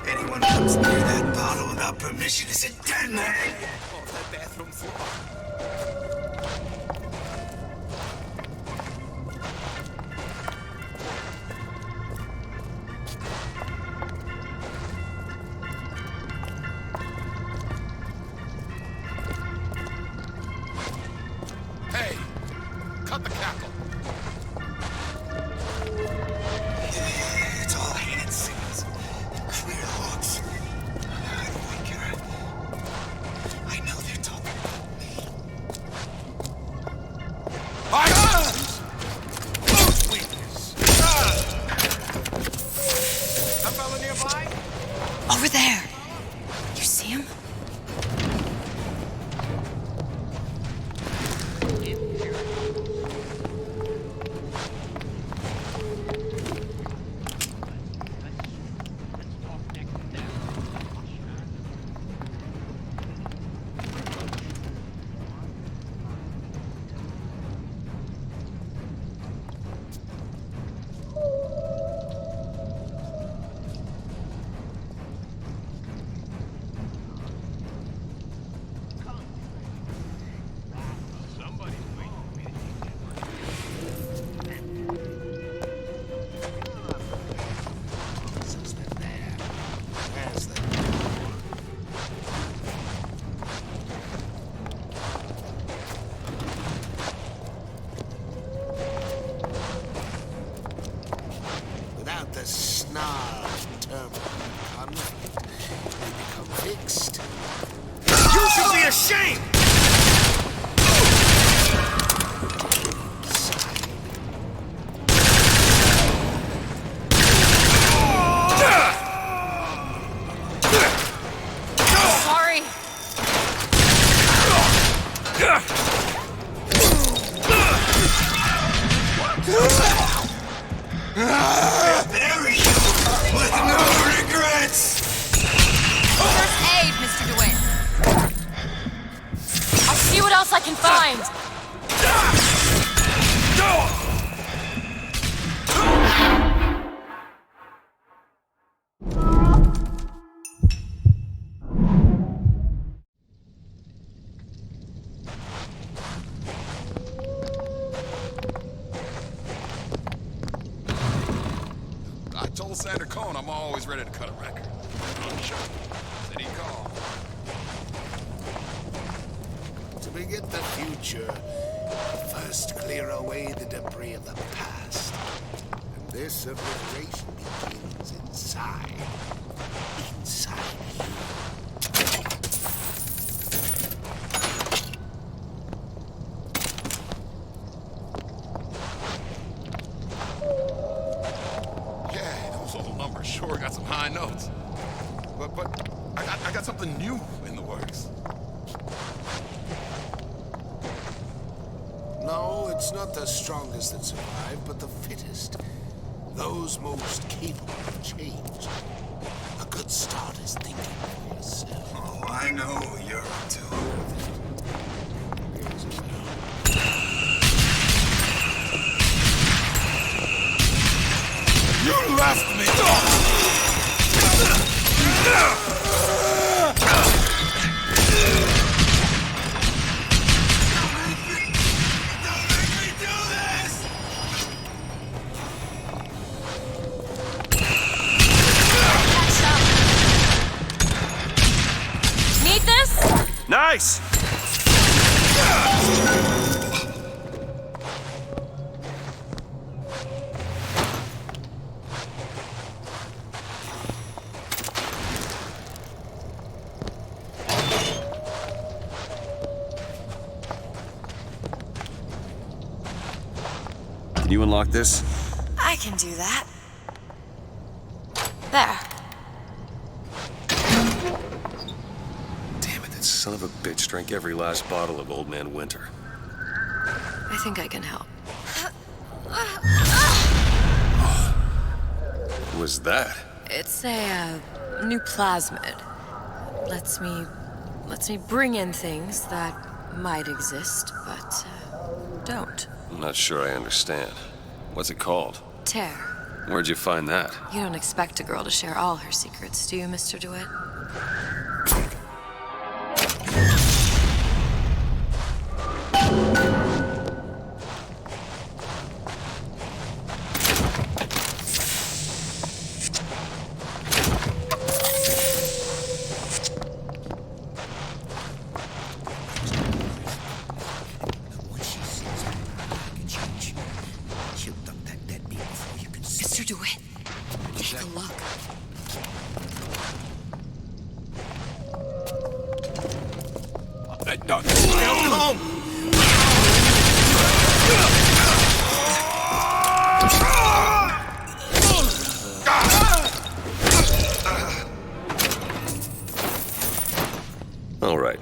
Anyone comes near that bottle without permission is a dead man. Off that bathroom floor. Hey, cut the cackle. It's all hand signals. Clear looks. How do I get her? I know they're talking about me. Weakness. That fella nearby? Over there. You see him? Without the snarl and turmoil of conflict, they become fixed. You should be ashamed! Sorry. Bury you with no regrets! First aid, Mr. DeWitt. I'll see what else I can find. I told Sander Cohn I'm always ready to cut a record. Sure. Said he'd call. To begin the future, first clear away the debris of the past. And this obliteration begins inside. Inside you. Yeah, those old numbers sure got some high notes. But I got something new in the works. No, it's not the strongest that survive, but the fittest. Those most capable of change. A good start is thinking for yourself. Oh, I know who you're up to. You left me! Need this? Nice! Can you unlock this? I can do that. There. Damn it, that son of a bitch drank every last bottle of Old Man Winter. I think I can help. What was that? It's a new plasmid. Lets me bring in things that might exist, but don't. I'm not sure I understand. What's it called? Tear. Where'd you find that? You don't expect a girl to share all her secrets, do you, Mr. DeWitt? Mr. DeWitt, take a look. All right.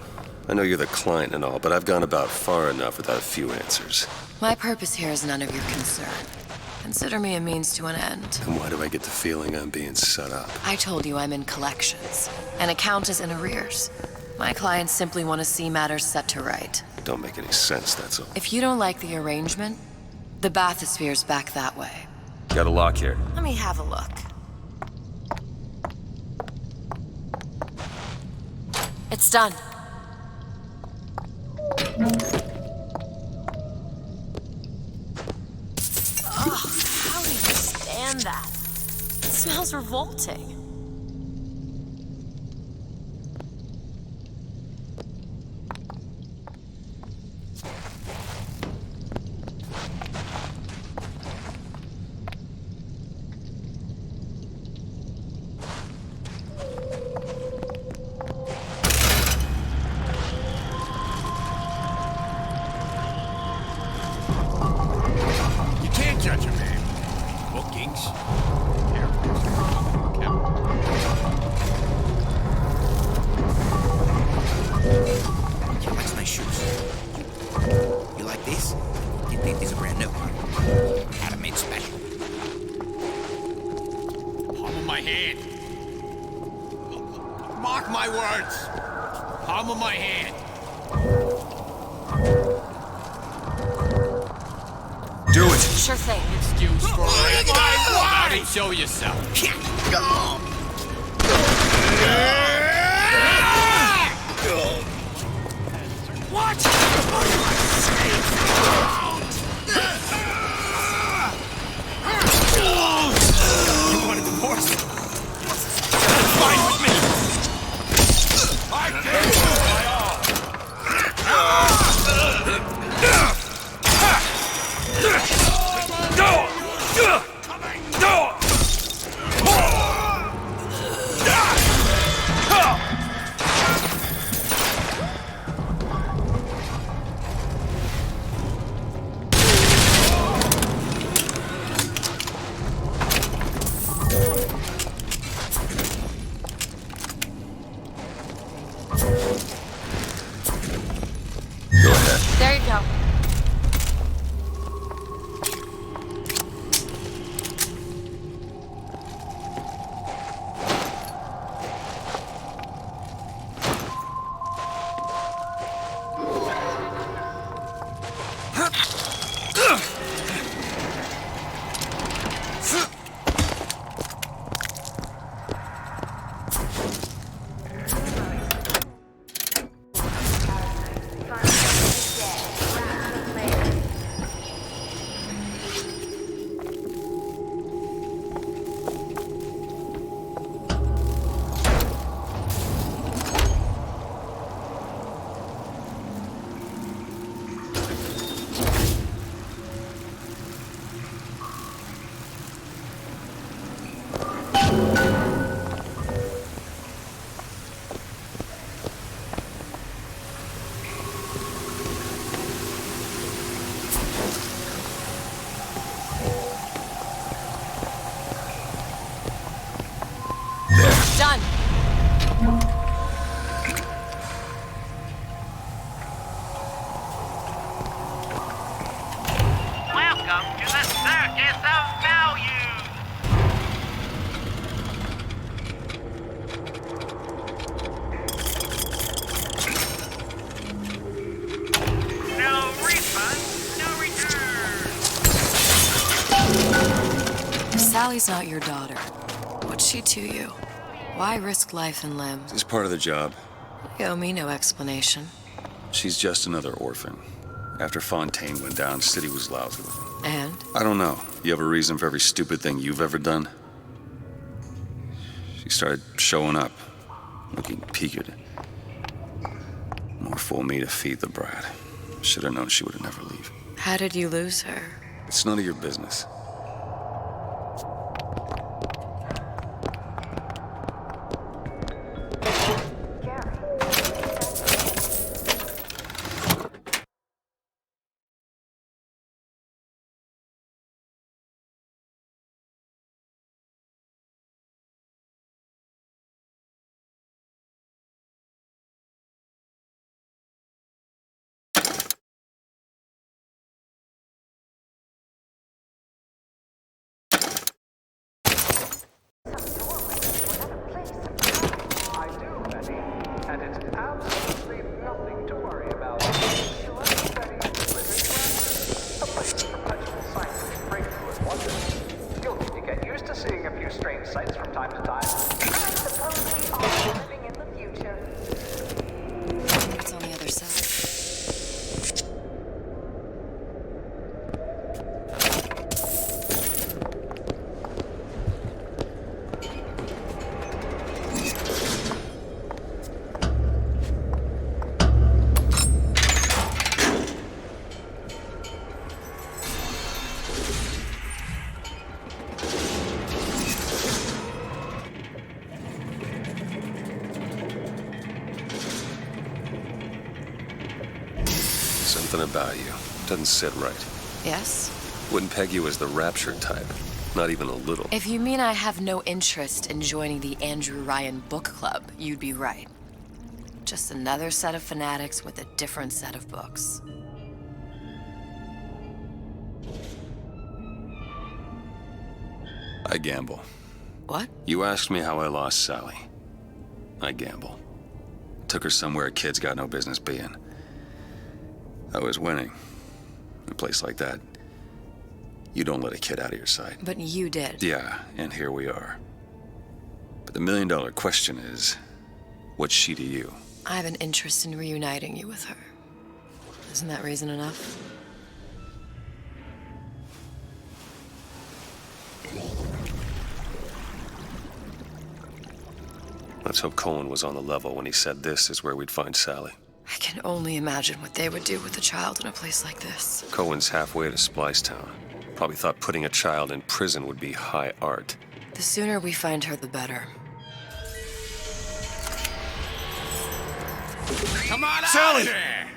I know you're the client and all, but I've gone about far enough without a few answers. My purpose here is none of your concern. Consider me a means to an end. And why do I get the feeling I'm being set up? I told you I'm in collections. An account is in arrears. My clients simply want to see matters set to right. Don't make any sense, that's all. If you don't like the arrangement, the bathysphere's back that way. Got a lock here. Let me have a look. It's done. Oh, how do you stand that? It smells revolting. Judge a man. Bookings. That's nice shoes. You like these? These are brand new. Had them made special. Palm of my hand. Mark my words. Palm of my hand. Do it! Sure thing. Excuse for it. Now then show yourself. What? You want a divorce? Fine with me. I gave you my all. Sally's not your daughter. What's she to you? Why risk life and limb? It's part of the job. You owe me no explanation. She's just another orphan. After Fontaine went down, City was lousy with him. And? I don't know. You have a reason for every stupid thing you've ever done? She started showing up, looking peaked. More fool me to feed the brat. Should have known she would never leave. How did you lose her? It's none of your business. And it's absolutely nothing to worry about. Sure, Betty, a place of perpetual scientific breakthrough and wonder. You'll need to get used to seeing a few strange sights from time to time. I suppose we are living in the future. It's on the other side. Something about you doesn't sit right. Yes? Wouldn't peg you as the rapture type. Not even a little. If you mean I have no interest in joining the Andrew Ryan Book Club, you'd be right. Just another set of fanatics with a different set of books. I gamble. What? You asked me how I lost Sally. I gamble. Took her somewhere kids got no business being. I was winning. In a place like that, you don't let a kid out of your sight. But you did. Yeah, and here we are. But the million-dollar question is, what's she to you? I have an interest in reuniting you with her. Isn't that reason enough? Let's hope Cohen was on the level when he said this is where we'd find Sally. I can only imagine what they would do with a child in a place like this. Cohen's halfway to Splicetown. Probably thought putting a child in prison would be high art. The sooner we find her, the better. Come on Sally! out of there!